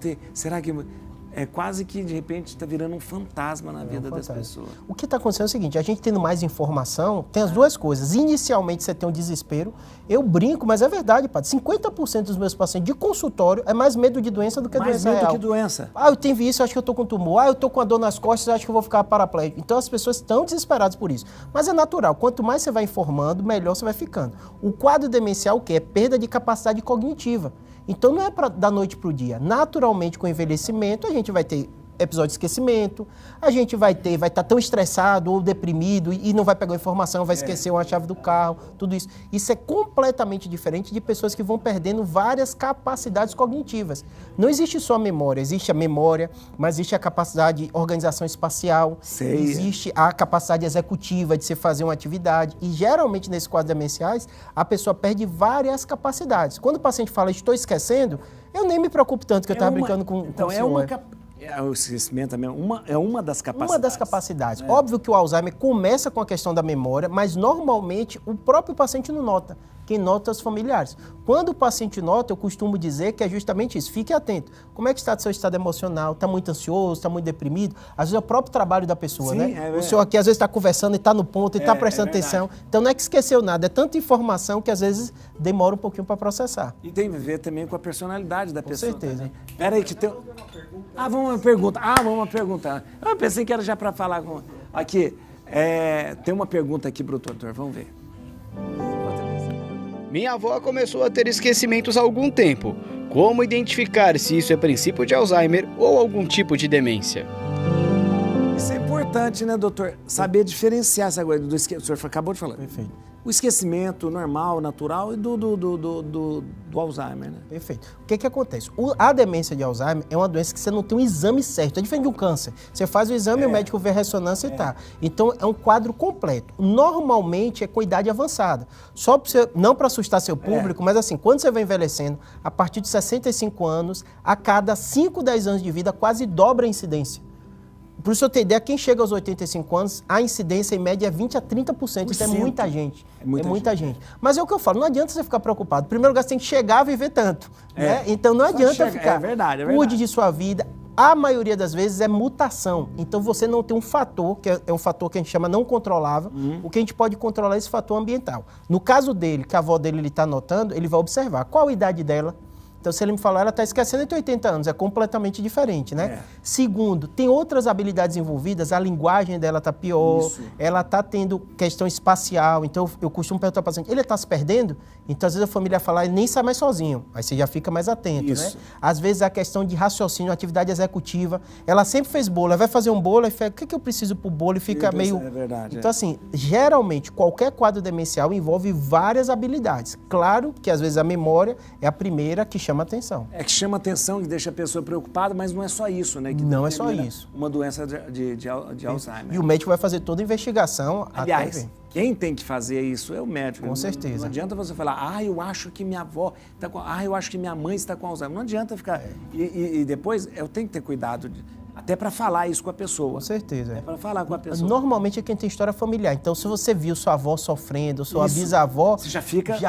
ter... Será que... É quase que, de repente, está virando um fantasma na vida das pessoas. O que está acontecendo é o seguinte, a gente tendo mais informação, tem as duas coisas. Inicialmente, você tem um desespero. Eu brinco, mas é verdade, padre. 50% dos meus pacientes de consultório é mais medo de doença do que doença real. Mais medo que doença. Ah, eu tenho isso, acho que eu estou com tumor. Ah, eu estou com a dor nas costas, acho que eu vou ficar paraplégico. Então, as pessoas estão desesperadas por isso. Mas é natural. Quanto mais você vai informando, melhor você vai ficando. O quadro demencial, o quê? É perda de capacidade cognitiva. Então, não é da noite para o dia. Naturalmente, com o envelhecimento, a gente vai ter episódio de esquecimento, a gente vai estar tão estressado ou deprimido e não vai pegar a informação, vai esquecer uma chave do carro, tudo isso. Isso é completamente diferente de pessoas que vão perdendo várias capacidades cognitivas. Não existe só a memória, existe a memória, mas existe a capacidade de organização espacial, existe a capacidade executiva de você fazer uma atividade e geralmente nesses quadros demenciais a pessoa perde várias capacidades. Quando o paciente fala, estou esquecendo, eu nem me preocupo tanto que eu estava brincando com o senhor. O esquecimento também é uma das capacidades. Uma das capacidades. Óbvio que o Alzheimer começa com a questão da memória, mas normalmente o próprio paciente não nota. Quem nota é os familiares. Quando o paciente nota, eu costumo dizer que é justamente isso. Fique atento. Como é que está o seu estado emocional? Está muito ansioso? Está muito deprimido? Às vezes é o próprio trabalho da pessoa, Sim, né? O senhor aqui às vezes está conversando e está no ponto, e está prestando atenção. Então não é que esqueceu nada, é tanta informação que às vezes demora um pouquinho para processar. E tem a ver também com a personalidade da pessoa. Com certeza. Espera aí que tem... vamos uma pergunta. Eu pensei que era já para falar com... Aqui, tem uma pergunta aqui para o doutor, vamos ver. Minha avó começou a ter esquecimentos há algum tempo. Como identificar se isso é princípio de Alzheimer ou algum tipo de demência? Isso é importante, né, doutor? Saber diferenciar essa coisa do esquecimento. O senhor acabou de falar. Perfeito. O esquecimento normal, natural e do Alzheimer, né? Perfeito. O que acontece? A demência de Alzheimer é uma doença que você não tem um exame certo. É diferente de um câncer. Você faz o exame, o médico vê a ressonância e tá. Então, é um quadro completo. Normalmente, é com idade avançada. Só pra você, não para assustar seu público, mas assim, quando você vai envelhecendo, a partir de 65 anos, a cada 5, 10 anos de vida, quase dobra a incidência. Por isso eu tenho ideia, quem chega aos 85 anos, a incidência em média é 20 a 30%. Isso é muita gente. É muita gente. Mas é o que eu falo, não adianta você ficar preocupado. Em primeiro lugar, você tem que chegar a viver tanto. Né? Então não adianta ficar. É verdade. Cuide de sua vida. A maioria das vezes é mutação. Então você não tem um fator, que é um fator que a gente chama não controlável. O que a gente pode controlar é esse fator ambiental. No caso dele, que a avó dele está notando, ele vai observar qual a idade dela. Então, se ele me falar, ela está esquecendo de 80 anos, é completamente diferente, né? Segundo, tem outras habilidades envolvidas, a linguagem dela está pior, ela está tendo questão espacial, então eu costumo perguntar para o paciente, ele está se perdendo? Então, às vezes a família fala, ele nem sai mais sozinho, aí você já fica mais atento, né? Às vezes a questão de raciocínio, atividade executiva, ela sempre fez bolo, ela vai fazer um bolo, e fala, o que eu preciso para o bolo? E fica meio... É verdade. Então, assim, geralmente, qualquer quadro demencial envolve várias habilidades. Claro que, às vezes, a memória é a primeira que chama atenção. É que chama atenção, que deixa a pessoa preocupada, mas não é só isso, né? Que não é só isso. Uma doença de Alzheimer. E o médico vai fazer toda a investigação. Aliás, até ver. Quem tem que fazer isso é o médico. Com certeza. Não adianta você falar, eu acho que minha avó está com... eu acho que minha mãe está com Alzheimer. Não adianta ficar... E depois, eu tenho que ter cuidado até para falar isso com a pessoa. Com certeza. É para falar com a pessoa. Normalmente é quem tem história familiar. Então, se você viu sua avó sofrendo, sua bisavó... Você já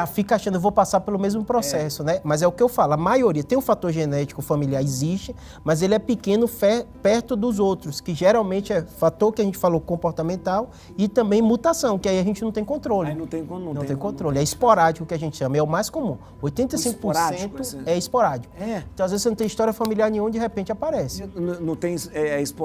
fica achando, eu vou passar pelo mesmo processo, né? Mas é o que eu falo, a maioria tem um fator genético familiar, existe, mas ele é pequeno perto dos outros, que geralmente é fator que a gente falou comportamental e também mutação, que aí a gente não tem controle. Aí não tem controle. É esporádico que a gente chama, é o mais comum. 85% é esporádico. Então, às vezes você não tem história familiar nenhuma, de repente aparece. Não tem esporádico.